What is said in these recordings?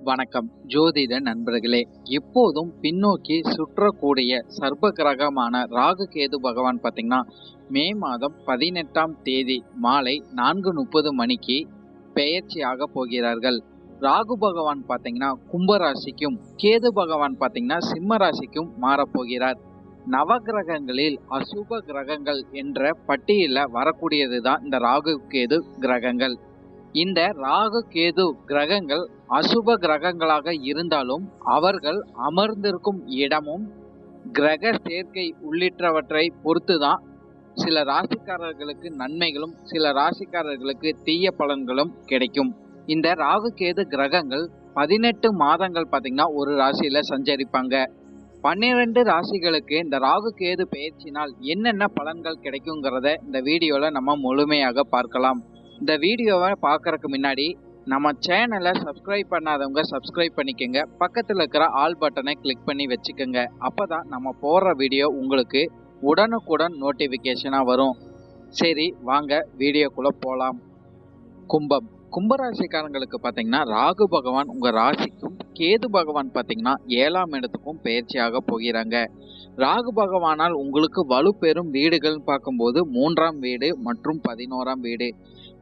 வணக்கம் ஜோதிட நண்பர்களே. எப்போதும் பின்னோக்கி சுற்றக்கூடிய சர்ப்ப கிரகமான ராகு கேது பகவான் பார்த்தீங்கன்னா மே மாதம் 18ஆம் தேதி மாலை 4:30 மணிக்கு பெயர்ச்சியாக போகிறார்கள். ராகு பகவான் பார்த்தீங்கன்னா கும்பராசிக்கும், கேது பகவான் பார்த்தீங்கன்னா சிம்ம ராசிக்கும் மாறப்போகிறார். நவகிரகங்களில் அசுப கிரகங்கள் என்ற பட்டியலில் வரக்கூடியது தான் இந்த ராகு கேது கிரகங்கள். இந்த ராகு கேது கிரகங்கள் அசுப கிரகங்களாக இருந்தாலும் அவர்கள் அமர்ந்திருக்கும் இடமும் கிரக சேர்க்கை உள்ளிட்டவற்றை பொறுத்துதான் சில ராசிக்காரர்களுக்கு நன்மைகளும் சில ராசிக்காரர்களுக்கு தீய பலன்களும் கிடைக்கும். இந்த ராகு கேது கிரகங்கள் 18 மாதங்கள் பார்த்தீங்கன்னா ஒரு ராசியில சஞ்சரிப்பாங்க. 12 ராசிகளுக்கு இந்த ராகு கேது பெயர்ச்சினால் என்னென்ன பலன்கள் கிடைக்குங்கிறத இந்த வீடியோல நம்ம முழுமையாக பார்க்கலாம். இந்த வீடியோவை பார்க்கறதுக்கு முன்னாடி நம்ம சேனலை சப்ஸ்கிரைப் பண்ணாதவங்க சப்ஸ்கிரைப் பண்ணிக்கோங்க. பக்கத்தில் இருக்கிற ஆல் பட்டனை கிளிக் பண்ணி வச்சுக்கோங்க. அப்பதான் நம்ம போடுற வீடியோ உங்களுக்கு உடனுக்குடன் நோட்டிஃபிகேஷனாக வரும். சரி, வாங்க வீடியோக்குள்ளே போகலாம். கும்பராசிக்காரங்களுக்கு பார்த்தீங்கன்னா ராகு பகவான் உங்கள் ராசிக்கும், கேது பகவான் பார்த்தீங்கன்னா 7ஆம் இடத்துக்கும் பெயர்ச்சியாக போகிறாங்க. ராகு பகவானால் உங்களுக்கு வலுப்பெறும் வீடுகள் பார்க்கும்போது 3ஆம் வீடு மற்றும் 11ஆம் வீடு,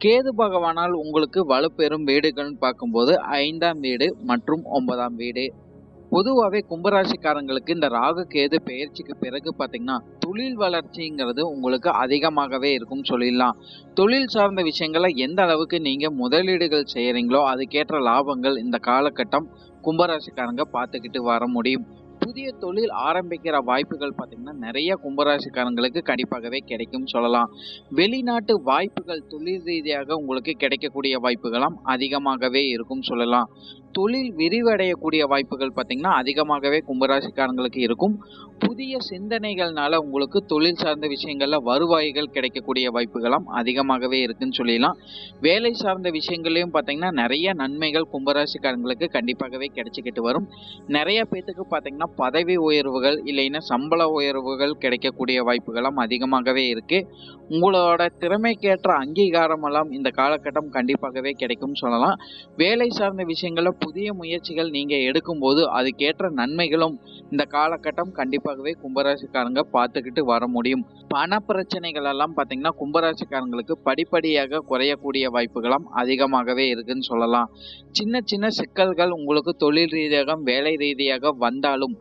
கேது பகவானால் உங்களுக்கு வலுப்பெறும் வீடுகள்னு பார்க்கும்போது 5ஆம் வீடு மற்றும் 9ஆம் வீடு. பொதுவாகவே கும்பராசிக்காரங்களுக்கு இந்த ராகு கேது பெயர்ச்சிக்கு பிறகு பார்த்தீங்கன்னா தொழில் வளர்ச்சிங்கிறது உங்களுக்கு அதிகமாகவே இருக்கும்னு சொல்லிடலாம். தொழில் சார்ந்த விஷயங்களை எந்த அளவுக்கு நீங்கள் முதலீடுகள் செய்கிறீங்களோ அதுக்கேற்ற லாபங்கள் இந்த காலகட்டம் கும்பராசிக்காரங்க பார்த்துக்கிட்டு வர முடியும். புதிய தொழில் ஆரம்பிக்கிற வாய்ப்புகள் பார்த்தீங்கன்னா நிறைய கும்பராசிக்காரங்களுக்கு கண்டிப்பாகவே கிடைக்கும் சொல்லலாம். வெளிநாட்டு வாய்ப்புகள் தொழில் ரீதியாக உங்களுக்கு கிடைக்கக்கூடிய வாய்ப்புகளும் அதிகமாகவே இருக்கும் சொல்லலாம். தொழில் விரிவடையக்கூடிய வாய்ப்புகள் பார்த்தீங்கன்னா அதிகமாகவே கும்பராசிக்காரங்களுக்கு இருக்கும். புதிய சிந்தனைகள்னால உங்களுக்கு தொழில் சார்ந்த விஷயங்கள்ல வருவாய்கள் கிடைக்கக்கூடிய வாய்ப்புகளும் அதிகமாகவே இருக்குன்னு சொல்லிடலாம். வேலை சார்ந்த விஷயங்களையும் பார்த்தீங்கன்னா நிறைய நன்மைகள் கும்பராசிக்காரங்களுக்கு கண்டிப்பாகவே கிடைச்சிக்கிட்டு வரும். நிறைய பேத்துக்கு பார்த்தீங்கன்னா பதவி உயர்வுகள் இல்லைன்னா சம்பள உயர்வுகள் கிடைக்கக்கூடிய வாய்ப்புகளும் அதிகமாகவே இருக்கு. உங்களோட திறமைக்கேற்ற அங்கீகாரம் எல்லாம் இந்த காலகட்டம் கண்டிப்பாகவே கிடைக்கும் சொல்லலாம். வேலை சார்ந்த விஷயங்கள்ல புதிய முயற்சிகள் நீங்க எடுக்கும்போது அதுக்கேற்ற நன்மைகளும் இந்த காலகட்டம் கண்டிப்பாகவே கும்பராசிக்காரங்க பார்த்துக்கிட்டு வர முடியும். பண பிரச்சனைகள் எல்லாம் பார்த்தீங்கன்னா கும்பராசிக்காரங்களுக்கு படிப்படியாக குறையக்கூடிய வாய்ப்புகளும் அதிகமாகவே இருக்குன்னு சொல்லலாம். சின்ன சின்ன சிக்கல்கள் உங்களுக்கு தொழில் ரீதியாக வேலை ரீதியாக வந்தாலும்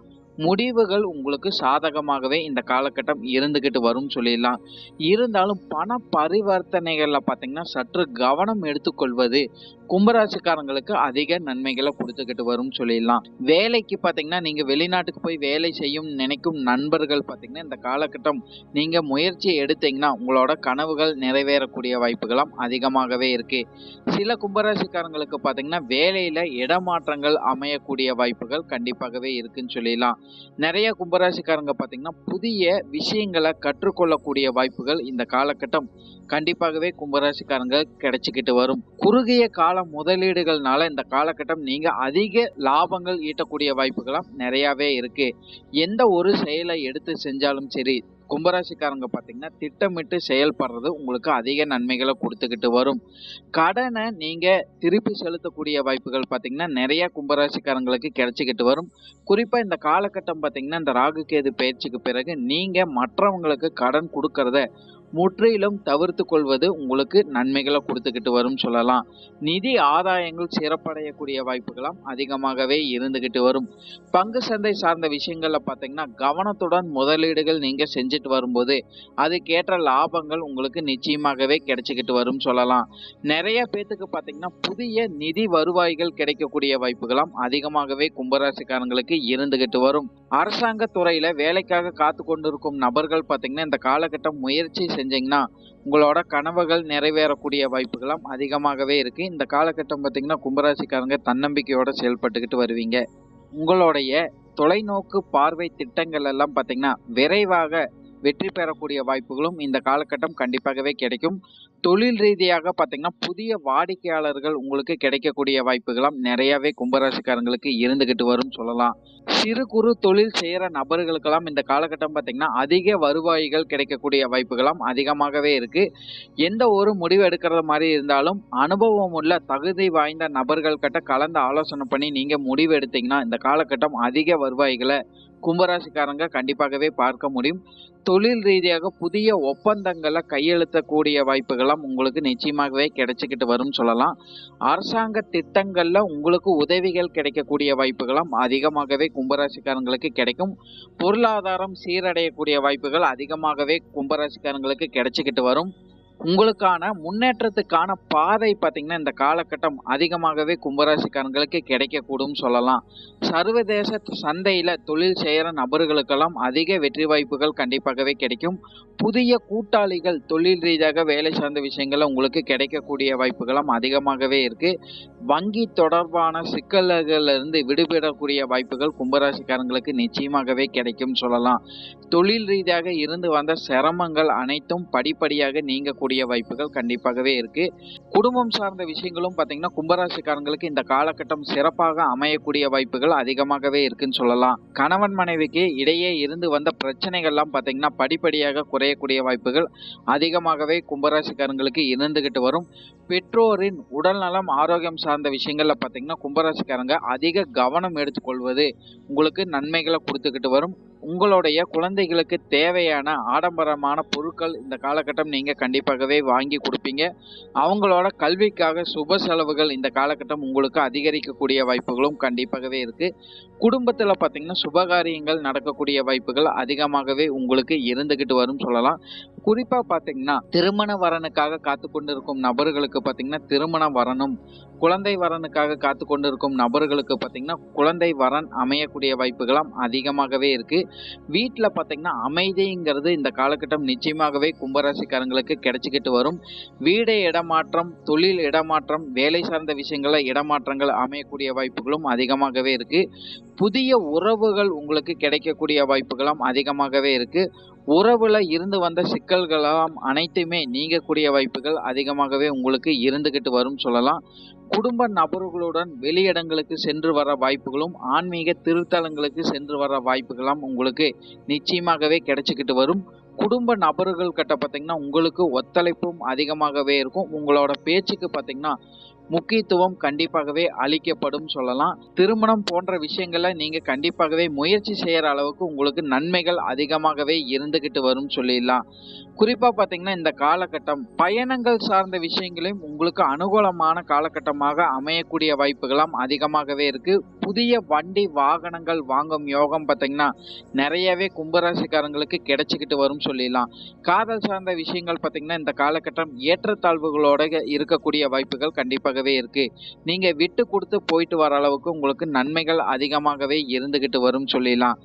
முடிவுகள் உங்களுக்கு சாதகமாகவே இந்த காலகட்டம் இருந்துகிட்டு வரும் சொல்லிடலாம். இருந்தாலும் பண பரிவர்த்தனைகள்ல பார்த்தீங்கன்னா சற்று கவனம் எடுத்துக்கொள்வது கும்பராசிக்காரங்களுக்கு அதிக நன்மைகளை கொடுத்துக்கிட்டு வரும் சொல்லிடலாம். வேலைக்கு பார்த்தீங்கன்னா நீங்க வெளிநாட்டுக்கு போய் வேலை செய்யும் நினைக்கும் நண்பர்கள் பார்த்தீங்கன்னா இந்த காலகட்டம் நீங்க முயற்சி எடுத்தீங்கன்னா உங்களோட கனவுகள் நிறைவேறக்கூடிய வாய்ப்புகளும் அதிகமாகவே இருக்கு. சில கும்பராசிக்காரங்களுக்கு பார்த்தீங்கன்னா வேலையில இடமாற்றங்கள் அமையக்கூடிய வாய்ப்புகள் கண்டிப்பாகவே இருக்குன்னு சொல்லிடலாம். நிறைய கும்பராசிக்காரங்க பார்த்தீங்கன்னா புதிய விஷயங்களை கற்றுக்கொள்ளக்கூடிய வாய்ப்புகள் இந்த காலகட்டம் கண்டிப்பாகவே கும்பராசிக்காரங்க கிடைச்சிக்கிட்டு வரும். குறுகிய கால முதலீடுகள்னால இந்த காலகட்டம் நீங்க அதிக லாபங்கள் ஈட்டக்கூடிய வாய்ப்புகளும் நிறையவே இருக்கு. எந்த ஒரு செயலை எடுத்து செஞ்சாலும் சரி கும்பராசிக்காரங்க பார்த்தீங்கன்னா திட்டமிட்டு செயல்படுறது உங்களுக்கு அதிக நன்மைகளை கொடுத்துக்கிட்டு வரும். கடனை நீங்க திருப்பி செலுத்தக்கூடிய வாய்ப்புகள் பார்த்தீங்கன்னா நிறைய கும்பராசிக்காரங்களுக்கு கிடைச்சிக்கிட்டு வரும். குறிப்பா இந்த காலகட்டம் பார்த்தீங்கன்னா இந்த ராகு கேது பெயர்ச்சிக்கு பிறகு நீங்க மற்றவங்களுக்கு கடன் கொடுக்கறத முற்றிலும் தவிர்த்து கொள்வது உங்களுக்கு நன்மைகளை கொடுத்துக்கிட்டு வரும் சொல்லலாம். நிதி ஆதாயங்கள் சிறப்படையக்கூடிய வாய்ப்புகளும் அதிகமாகவே இருந்துகிட்டு வரும். பங்கு சந்தை சார்ந்த விஷயங்கள்ல பார்த்தீங்கன்னா கவனத்துடன் முதலீடுகள் நீங்க செஞ்சுட்டு வரும்போது அதுக்கேற்ற லாபங்கள் உங்களுக்கு நிச்சயமாகவே கிடைச்சிக்கிட்டு வரும் சொல்லலாம். நிறைய பேத்துக்கு பார்த்தீங்கன்னா புதிய நிதி வருவாய்கள் கிடைக்கக்கூடிய வாய்ப்புகளும் அதிகமாகவே கும்பராசிக்காரங்களுக்கு இருந்துகிட்டு வரும். அரசாங்க துறையில வேலைக்காக காத்து கொண்டிருக்கும் நபர்கள் பார்த்தீங்கன்னா இந்த காலகட்டம் முயற்சி செஞ்சீங்கன்னா உங்களோட கனவுகள் நிறைவேறக்கூடிய வாய்ப்புகளும் அதிகமாகவே இருக்கு. இந்த காலகட்டம் பார்த்தீங்கன்னா கும்பராசிக்காரங்க தன்னம்பிக்கையோட செயல்பட்டுக்கிட்டு வருவீங்க. உங்களுடைய தொலைநோக்கு பார்வை திட்டங்கள் எல்லாம் பார்த்தீங்கன்னா விரைவாக வெற்றி பெறக்கூடிய வாய்ப்புகளும் இந்த காலகட்டம் கண்டிப்பாகவே கிடைக்கும். தொழில் ரீதியாக பார்த்தீங்கன்னா, புதிய வாடிக்கையாளர்கள் உங்களுக்கு கிடைக்கக்கூடிய வாய்ப்புகளாம் நிறையவே கும்பராசிக்காரங்களுக்கு இருந்துகிட்டு வரும் சொல்லலாம். சிறு குறு தொழில் செய்யற நபர்களுக்கெல்லாம் இந்த காலகட்டம் பார்த்தீங்கன்னா, அதிக வருவாய்கள் கிடைக்கக்கூடிய வாய்ப்புகளாம் அதிகமாகவே இருக்கு. எந்த ஒரு முடிவு எடுக்கிறது மாதிரி இருந்தாலும் அனுபவம் உள்ள தகுதி வாய்ந்த நபர்கள் கிட்ட கலந்து ஆலோசனை பண்ணி நீங்க முடிவு எடுத்தீங்கன்னா, இந்த காலகட்டம் அதிக வருவாய்களை கும்பராசிக்காரங்க கண்டிப்பாகவே பார்க்க முடியும். தொழில் ரீதியாக புதிய ஒப்பந்தங்களை கையெழுத்தக்கூடிய வாய்ப்புகள்லாம் உங்களுக்கு நிச்சயமாகவே கிடைச்சிக்கிட்டு வரும் சொல்லலாம். அரசாங்க திட்டங்கள்ல உங்களுக்கு உதவிகள் கிடைக்கக்கூடிய வாய்ப்புகளாம் அதிகமாகவே கும்பராசிக்காரங்களுக்கு கிடைக்கும். பொருளாதாரம் சீரடையக்கூடிய வாய்ப்புகள் அதிகமாகவே கும்பராசிக்காரங்களுக்கு கிடைச்சிக்கிட்டு வரும். உங்களுக்கான முன்னேற்றத்துக்கான பாதை பார்த்தீங்கன்னா, இந்த காலகட்டம் அதிகமாகவே கும்பராசிக்காரங்களுக்கு கிடைக்கக்கூடும் சொல்லலாம். சர்வதேச சந்தையில தொழில் செய்யற நபர்களுக்கெல்லாம் அதிக வெற்றி வாய்ப்புகள் கண்டிப்பாகவே கிடைக்கும். புதிய கூட்டாளிகள் தொழில் ரீதியாக வேலை சார்ந்த விஷயங்கள்ல உங்களுக்கு கிடைக்கக்கூடிய வாய்ப்புகளும் அதிகமாகவே இருக்கு. வங்கி தொடர்பான சிக்கல்கள்ல இருந்து விடுபடக்கூடிய வாய்ப்புகள் கும்பராசிக்காரங்களுக்கு நிச்சயமாகவே கிடைக்கும் சொல்லலாம். தொழில் ரீதியாக இருந்து வந்த சிரமங்கள் அனைத்தும் படிப்படியாக நீங்கக்கூடிய வாய்ப்புகள் கண்டிப்பாகவே இருக்கு. குடும்பம் சார்ந்த விஷயங்களும் பார்த்தீங்கன்னா, கும்பராசிக்காரங்களுக்கு இந்த காலகட்டம் சிறப்பாக அமையக்கூடிய வாய்ப்புகள் அதிகமாகவே இருக்குன்னு சொல்லலாம். கணவன் மனைவிக்கு இடையே இருந்து வந்த பிரச்சனைகள்லாம் பார்த்தீங்கன்னா, படிப்படியாக குறையக்கூடிய வாய்ப்புகள் அதிகமாகவே கும்பராசிக்காரங்களுக்கு இருந்துகிட்டு வரும். பெற்றோரின் உடல்நலம் ஆரோக்கியம் சார்ந்த விஷயங்கள்ல பார்த்தீங்கன்னா, கும்பராசிக்காரங்க அதிக கவனம் எடுத்துக்கொள்வது உங்களுக்கு நன்மைகளை கொடுத்துக்கிட்டு வரும். உங்களுடைய குழந்தைகளுக்கு தேவையான ஆடம்பரமான பொருட்கள் இந்த காலகட்டம் நீங்க கண்டிப்பாகவே வாங்கி கொடுப்பீங்க. அவங்களோட கல்விக்காக சுப செலவுகள் இந்த காலகட்டம் உங்களுக்கு அதிகரிக்கக்கூடிய வாய்ப்புகளும் கண்டிப்பாகவே இருக்கு. குடும்பத்துல பார்த்தீங்கன்னா, சுபகாரியங்கள் நடக்கக்கூடிய வாய்ப்புகள் அதிகமாகவே உங்களுக்கு இருந்துகிட்டு வரும் சொல்லலாம். குறிப்பா பார்த்தீங்கன்னா, திருமண வரனுக்காக காத்து கொண்டிருக்கும் நபர்களுக்கு பார்த்தீங்கன்னா, திருமண வரனும், குழந்தை வரனுக்காக காத்து கொண்டிருக்கும் நபர்களுக்கு பார்த்தீங்கன்னா, குழந்தை வரன் அமையக்கூடிய வாய்ப்புகளாம் அதிகமாகவே இருக்கு. வீட்டுல பார்த்தீங்கன்னா, அமைதிங்கிறது இந்த காலகட்டம் நிச்சயமாகவே கும்பராசிக்காரங்களுக்கு கிடைச்சிக்கிட்டு வரும். வீடு இடமாற்றம், தொழில் இடமாற்றம், வேலை சார்ந்த விஷயங்கள இடமாற்றங்கள் அமையக்கூடிய வாய்ப்புகளும் அதிகமாகவே இருக்கு. புதிய உறவுகள் உங்களுக்கு கிடைக்கக்கூடிய வாய்ப்புகளும் அதிகமாகவே இருக்கு. உறவுல இருந்து வந்த சிக்கல்களாம் அனைத்துமே நீங்கக்கூடிய வாய்ப்புகள் அதிகமாகவே உங்களுக்கு இருந்துகிட்டு வரும் சொல்லலாம். குடும்ப நபர்களுடன் வெளியிடங்களுக்கு சென்று வர வாய்ப்புகளும், ஆன்மீக திருத்தலங்களுக்கு சென்று வர வாய்ப்புகளும் உங்களுக்கு நிச்சயமாகவே கிடைச்சிக்கிட்டு வரும். குடும்ப நபர்கள் கிட்ட பார்த்தீங்கன்னா, உங்களுக்கு ஒத்துழைப்பும் அதிகமாகவே இருக்கும். உங்களோட பேச்சுக்கு பார்த்தீங்கன்னா, முக்கியத்துவம் கண்டிப்பாகவே அளிக்கப்படும் சொல்லலாம். திருமணம் போன்ற விஷயங்களை நீங்க கண்டிப்பாகவே முயற்சி செய்யற அளவுக்கு உங்களுக்கு நன்மைகள் அதிகமாகவே இருந்துகிட்டு வரும் சொல்லிடலாம். குறிப்பா பார்த்தீங்கன்னா, இந்த காலகட்டம் பயணங்கள் சார்ந்த விஷயங்களையும் உங்களுக்கு அனுகூலமான காலகட்டமாக அமையக்கூடிய வாய்ப்புகளும் அதிகமாகவே இருக்கு. புதிய வண்டி வாகனங்கள் வாங்கும் யோகம் பார்த்தீங்கன்னா, நிறையவே கும்பராசிக்காரங்களுக்கு கிடைச்சிக்கிட்டு வரும் சொல்லிடலாம். காதல் சார்ந்த விஷயங்கள் பார்த்தீங்கன்னா, இந்த காலகட்டம் ஏற்றத்தாழ்வுகளோட இருக்கக்கூடிய வாய்ப்புகள் கண்டிப்பாகவே இருக்கு. நீங்க விட்டு கொடுத்து போயிட்டு வர அளவுக்கு உங்களுக்கு நன்மைகள் அதிகமாகவே இருந்துகிட்டு வரும் சொல்லிடலாம்.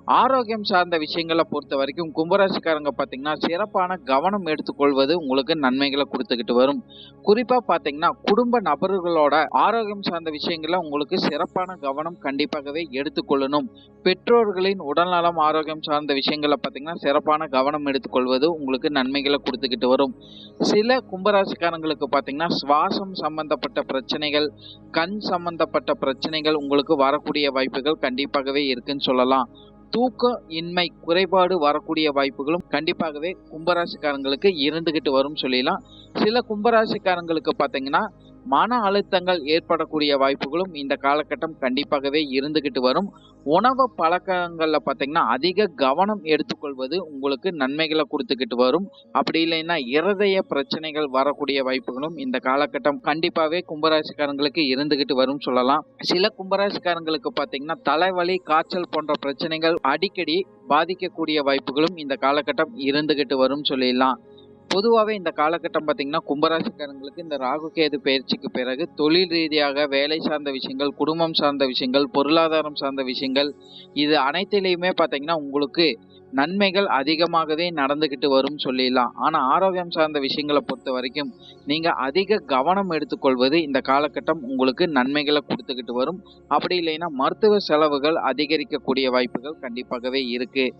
ஆரோக்கியம் சார்ந்த விஷயங்களை பொறுத்த வரைக்கும் கும்பராசிக்காரங்க பார்த்தீங்கன்னா, சிறப்பான கவனம் எடுத்துக்கொள்வது உங்களுக்கு நன்மைகளை கொடுத்துக்கிட்டு வரும். குறிப்பா பார்த்தீங்கன்னா, குடும்ப நபர்களோட ஆரோக்கியம் சார்ந்த விஷயங்கள உங்களுக்கு சிறப்பான கவனம் கண்டிப்பாகவே எடுத்துக்கொள்ளணும். பெற்றோர்களின் உடல்நலம் ஆரோக்கியம் சார்ந்த விஷயங்களை பார்த்தீங்கன்னா, சிறப்பான கவனம் எடுத்துக்கொள்வது உங்களுக்கு நன்மைகளை கொடுத்துக்கிட்டு வரும். சில கும்பராசிக்காரங்களுக்கு பார்த்தீங்கன்னா, சுவாசம் சம்பந்தப்பட்ட பிரச்சனைகள், கண் சம்பந்தப்பட்ட பிரச்சனைகள் உங்களுக்கு வரக்கூடிய வாய்ப்புகள் கண்டிப்பாகவே இருக்குன்னு சொல்லலாம். தூக்க இன்மை குறைபாடு வரக்கூடிய வாய்ப்புகளும் கண்டிப்பாகவே கும்பராசிக்காரங்களுக்கு இருந்துகிட்டு வரும் சொல்லிடலாம். சில கும்பராசிக்காரங்களுக்கு பார்த்தீங்கன்னா, மன அழுத்தங்கள் ஏற்படக்கூடிய வாய்ப்புகளும் இந்த காலகட்டம் கண்டிப்பாகவே இருந்துகிட்டு வரும். உணவு பழக்கங்கள்ல பார்த்தீங்கன்னா, அதிக கவனம் எடுத்துக்கொள்வது உங்களுக்கு நன்மைகளை கொடுத்துக்கிட்டு வரும். அப்படி இல்லைன்னா இருதய பிரச்சனைகள் வரக்கூடிய வாய்ப்புகளும் இந்த காலகட்டம் கண்டிப்பாகவே கும்பராசிக்காரங்களுக்கு இருந்துகிட்டு வரும் சொல்லலாம். சில கும்பராசிக்காரங்களுக்கு பார்த்தீங்கன்னா, தலைவலி, காய்ச்சல் போன்ற பிரச்சனைகள் அடிக்கடி பாதிக்கக்கூடிய வாய்ப்புகளும் இந்த காலகட்டம் இருந்துகிட்டு வரும் சொல்லிடலாம். பொதுவாகவே இந்த காலகட்டம் பார்த்தீங்கன்னா, கும்பராசிக்காரங்களுக்கு இந்த ராகு கேது பயிற்சிக்கு பிறகு தொழில் ரீதியாக வேலை சார்ந்த விஷயங்கள், குடும்பம் சார்ந்த விஷயங்கள், பொருளாதாரம் சார்ந்த விஷயங்கள், இது அனைத்திலையுமே பார்த்தீங்கன்னா உங்களுக்கு நன்மைகள் அதிகமாகவே நடந்துகிட்டு வரும் சொல்லிடலாம். ஆனா ஆரோக்கியம் சார்ந்த விஷயங்களை பொறுத்த வரைக்கும் நீங்க அதிக கவனம் எடுத்துக்கொள்வது இந்த காலகட்டம் உங்களுக்கு நன்மைகளை கொடுத்துக்கிட்டு வரும். அப்படி இல்லைன்னா மருத்துவ செலவுகள் அதிகரிக்கக்கூடிய வாய்ப்புகள் கண்டிப்பாகவே இருக்கு.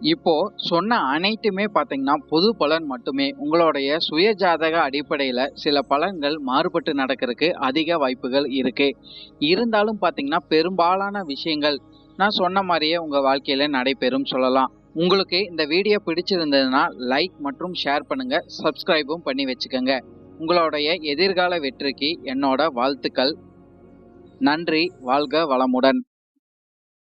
இப்போ சொன்ன அனைத்துமே பார்த்தீங்கன்னா பொது பலன் மட்டுமே. உங்களுடைய சுய ஜாதக அடிப்படையில சில பலன்கள் மாறுபட்டு நடக்கிறதுக்கு அதிக வாய்ப்புகள் இருக்கு. இருந்தாலும் பார்த்தீங்கன்னா பெரும்பாலான விஷயங்கள் நான் சொன்ன மாதிரியே உங்க வாழ்க்கையில நடைபெறும் சொல்லலாம். உங்களுக்கு இந்த வீடியோ பிடிச்சிருந்ததுன்னா லைக் மற்றும் ஷேர் பண்ணுங்க. சப்ஸ்கிரைபும் பண்ணி வச்சுக்கோங்க. உங்களுடைய எதிர்கால வெற்றிக்கு என்னோட வாழ்த்துக்கள். நன்றி. வாழ்க வளமுடன்.